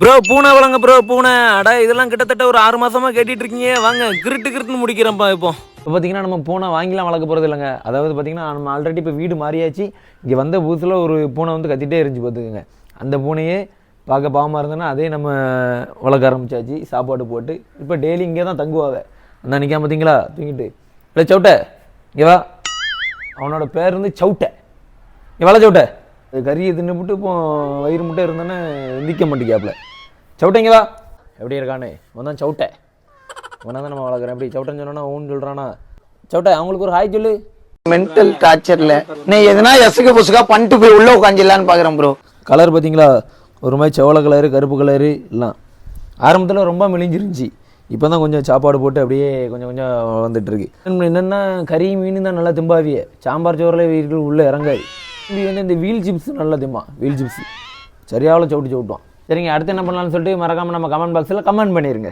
Bro பூனை வளங்க bro பூனை அடா இதெல்லாம் கிட்டத்தட்ட ஒரு 6 மாசமா கேட்டுட்டு இருக்கீங்க. வாங்க கிருட்டுன்னு முடிக்கிறேன்ப்பா. இப்போ பார்த்தீங்கன்னா நம்ம பூனை வாங்கிலாம் வளர்க்க போகிறது இல்லைங்க. அதாவது பார்த்தீங்கன்னா நம்ம ஆல்ரெடி இப்போ வீடு மாறியாச்சு. இங்கே வந்த புதுசில் ஒரு பூனை வந்து கத்திட்டே இருந்துச்சு பார்த்துக்குங்க. அந்த பூனையே பார்க்க பாவமாக இருந்தோன்னா அதே நம்ம வளர்க்க ஆரம்பிச்சாச்சு. சாப்பாடு போட்டு இப்போ டெய்லி இங்கே தான் தங்குவாங்க. அந்த நிற்காம பார்த்தீங்களா தூங்கிட்டு இல்லை சவுட்டை இங்கே வா. அவனோட பேர் வந்து சவுட்டை. இங்கே வள சவுட்டை. கறியை தின்னுபிட்டு இப்போ வயிறு முட்டை இருந்தோன்னே எந்திக்க மாட்டேங்காப்புல. சவுட்டைங்க வா. எப்படி இருக்கானே அவன் தான் சவுட்டை. அவனை தான் நம்ம வளர்க்குறேன். எப்படி சவுட்டைன்னு சொன்னா ஊன்னு சொல்கிறானா. சவுட்டை அவங்களுக்கு ஒரு ஹாய் சொல்லு. மென்டல் டார்ச்சர்ல நீ எதுனா எசுக்கு புசுக்கா பண்ணிட்டு போய் உள்ள உட்காந்துலான்னு பார்க்குறேன் ப்ரோ. கலர் பார்த்தீங்களா ஒரு மாதிரி செவலை கலரு கருப்பு கலரு எல்லாம். ஆரம்பத்தில் ரொம்ப மெலிஞ்சிருந்துச்சு. இப்போ தான் கொஞ்சம் சாப்பாடு போட்டு அப்படியே கொஞ்சம் கொஞ்சம் வந்துட்டுருக்கு. என்னென்னா கறி மீன் தான் நல்லா திம்பாவியே. சாம்பார் சோறில் வீட்டில் உள்ளே இறங்காது. இப்படி வந்து இந்த வீல் சிப்ஸ் நல்லா திம்பான். Wheel chips சரியாவில் சவுட்டுவான். சரிங்க அடுத்து என்ன பண்ணலாம்னு சொல்லிட்டு மறக்காமல் நம்ம கமெண்ட் பாக்ஸில் கமெண்ட் பண்ணிடுங்க.